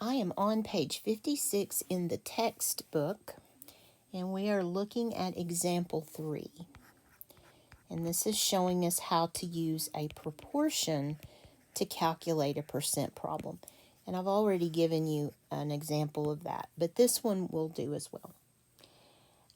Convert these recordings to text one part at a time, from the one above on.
I am on page 56 in the textbook, and we are looking at example 3. And this is showing us how to use a proportion to calculate a percent problem. And I've already given you an example of that, but this one will do as well.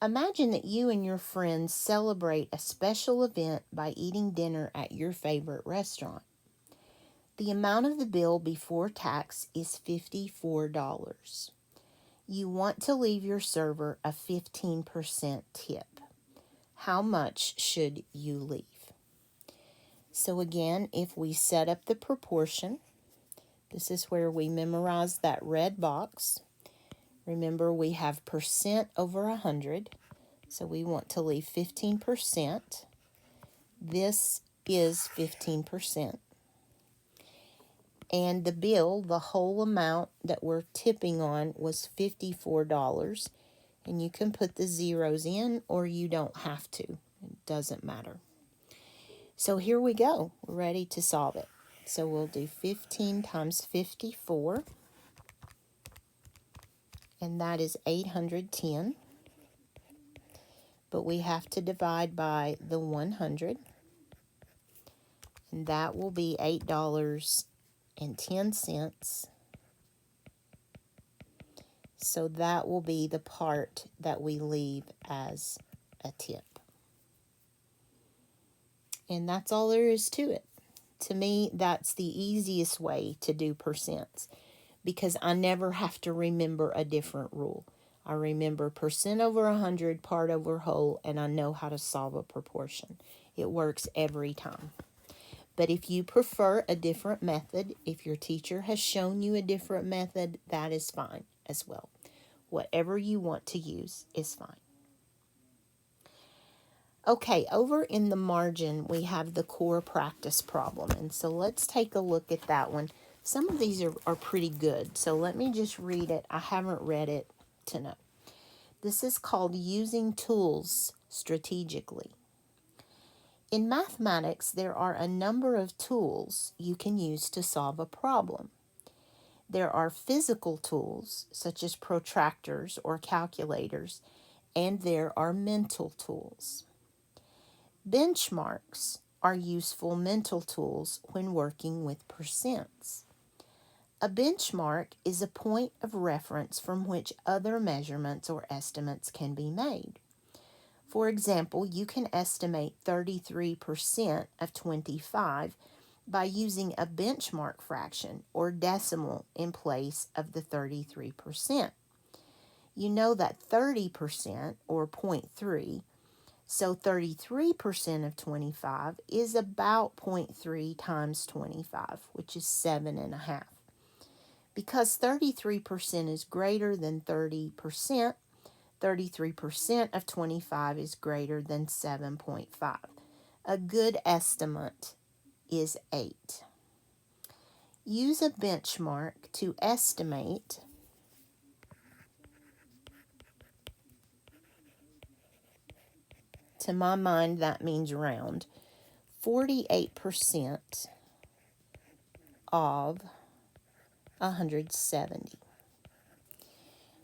Imagine that you and your friends celebrate a special event by eating dinner at your favorite restaurant. The amount of the bill before tax is $54. You want to leave your server a 15% tip. How much should you leave? So again, if we set up the proportion, this is where we memorize that red box. Remember, we have percent over 100, so we want to leave 15%. This is 15%. And the bill, the whole amount that we're tipping on, was $54. And you can put the zeros in or you don't have to. It doesn't matter. So here we go. We're ready to solve it. So we'll do 15 times 54. And that is 810. But we have to divide by the 100. And that will be $8.10. So that will be the part that we leave as a tip. And that's all there is to it. To me, that's the easiest way to do percents because I never have to remember a different rule. I remember percent over 100, part over whole, and I know how to solve a proportion. It works every time. But if you prefer a different method, if your teacher has shown you a different method, that is fine as well. Whatever you want to use is fine. Okay, over in the margin, we have the core practice problem. And so let's take a look at that one. Some of these are pretty good. So let me just read it. I haven't read it to know. This is called Using Tools Strategically. In mathematics, there are a number of tools you can use to solve a problem. There are physical tools, such as protractors or calculators, and there are mental tools. Benchmarks are useful mental tools when working with percents. A benchmark is a point of reference from which other measurements or estimates can be made. For example, you can estimate 33% of 25 by using a benchmark fraction or decimal in place of the 33%. You know that 30% or 0.3, so 33% of 25 is about 0.3 times 25, which is 7.5. Because 33% is greater than 30%, 33% of 25 is greater than 7.5. A good estimate is 8. Use a benchmark to estimate to my mind, that means round, 48% of 170.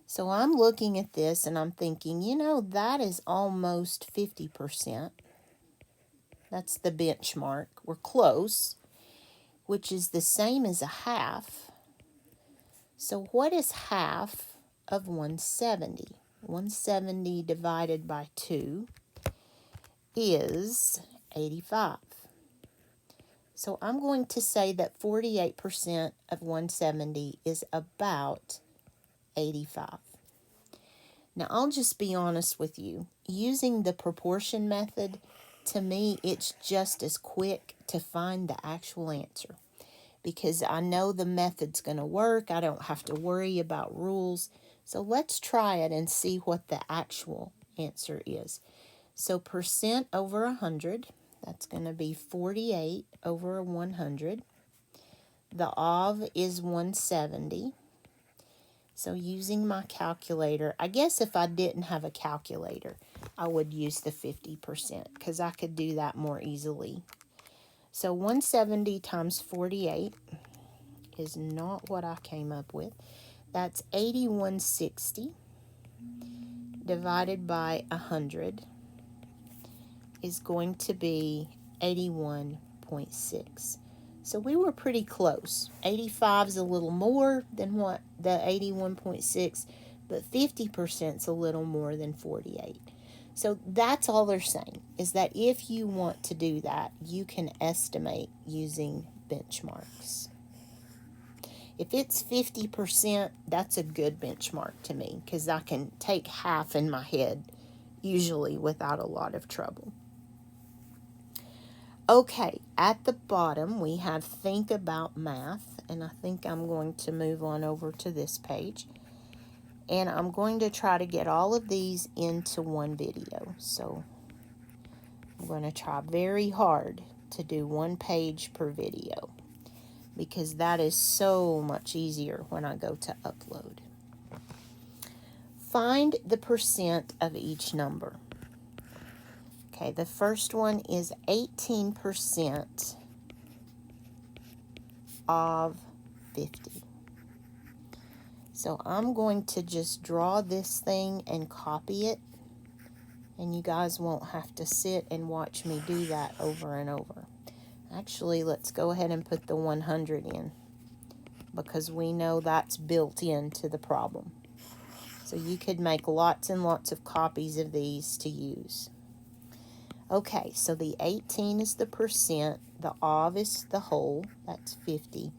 So I'm looking at this and I'm thinking, that is almost 50%. That's the benchmark. We're close, which is the same as a half. So what is half of 170? 170 divided by 2 is 85. So I'm going to say that 48% of 170 is about 85. Now, I'll just be honest with you. Using the proportion method, to me, it's just as quick to find the actual answer because I know the method's going to work. I don't have to worry about rules. So let's try it and see what the actual answer is. So percent over 100, that's going to be 48 over 100. The of is 170. So using my calculator, I guess if I didn't have a calculator, I would use the 50% because I could do that more easily. So 170 times 48 is not what I came up with. That's 8160 divided by 100 is going to be 81.6. So we were pretty close. 85 is a little more than what the 81.6, but 50% is a little more than 48. So that's all they're saying, is that if you want to do that, you can estimate using benchmarks. If it's 50%, that's a good benchmark to me, because I can take half in my head usually without a lot of trouble. Okay, at the bottom we have Think About Math, and I think I'm going to move on over to this page. And I'm going to try to get all of these into one video. So I'm going to try very hard to do one page per video, because that is so much easier when I go to upload. Find the percent of each number. Okay, the first one is 18% of 50. So I'm going to just draw this thing and copy it, and you guys won't have to sit and watch me do that over and over. Actually, let's go ahead and put the 100 in, because we know that's built into the problem. So you could make lots and lots of copies of these to use. Okay, so the 18 is the percent, the of is the whole, that's 50.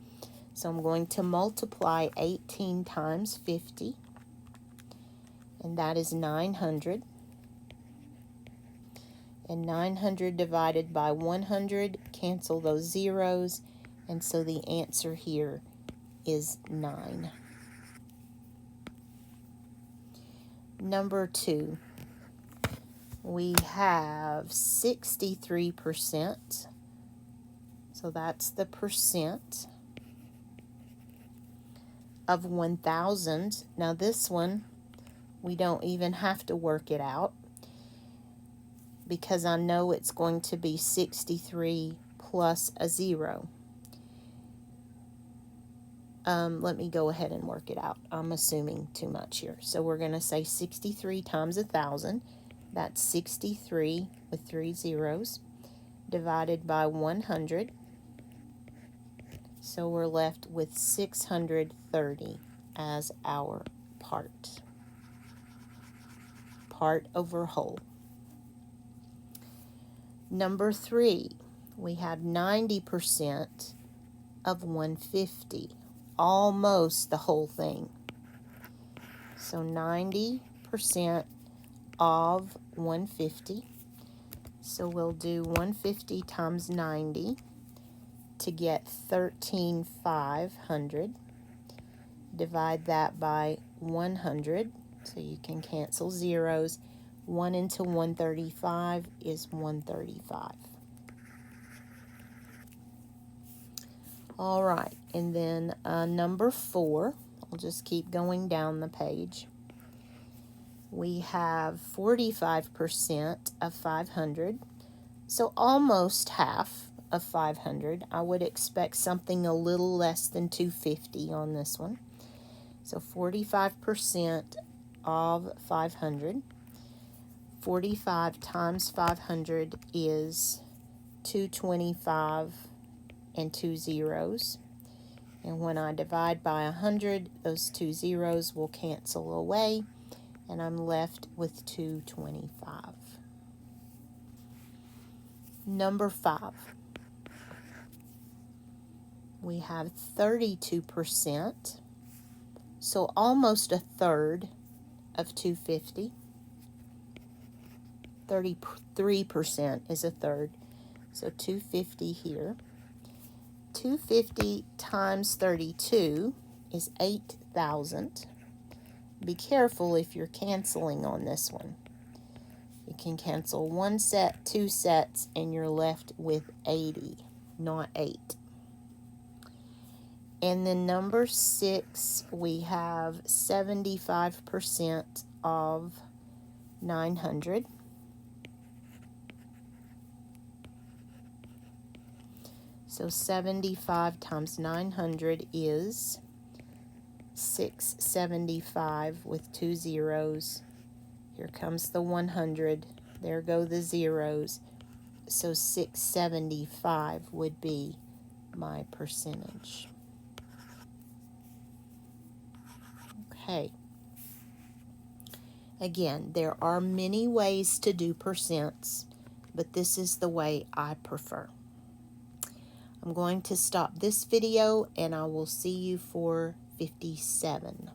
So I'm going to multiply 18 times 50, and that is 900. And 900 divided by 100, cancel those zeros, and so the answer here is 9. Number 2, we have 63%, so that's the percent of 1,000. Now this one, we don't even have to work it out, because I know it's going to be 63 plus a 0. Let me go ahead and work it out. I'm assuming too much here. So we're going to say 63 times 1,000. That's 63 with 3 zeros divided by 100. So we're left with 630 as our part. Part over whole. Number 3, we have 90% of 150. Almost the whole thing. So 90% of 150. So we'll do 150 times 90 to get 13,500. Divide that by 100, so you can cancel zeros. 1 into 135 is 135. All right, and then number 4, I'll just keep going down the page. We have 45% of 500, so almost half of 500. I would expect something a little less than 250 on this one. So 45% of 500. 45 times 500 is 225 and 2 zeros. And when I divide by 100, those 2 zeros will cancel away, and I'm left with 225. Number 5. We have 32%, so almost a third of 250. 33% is a third, so 250 here. 250 times 32 is 8,000. Be careful if you're canceling on this one. You can cancel 1 set, 2 sets, and you're left with 80, not 8. And then number 6, we have 75% of 900. So 75 times 900 is 675 with 2 zeros. Here comes the 100. There go the zeros. So 675 would be my percentage. Okay. Again, there are many ways to do percents, but this is the way I prefer. I'm going to stop this video and I will see you for 57.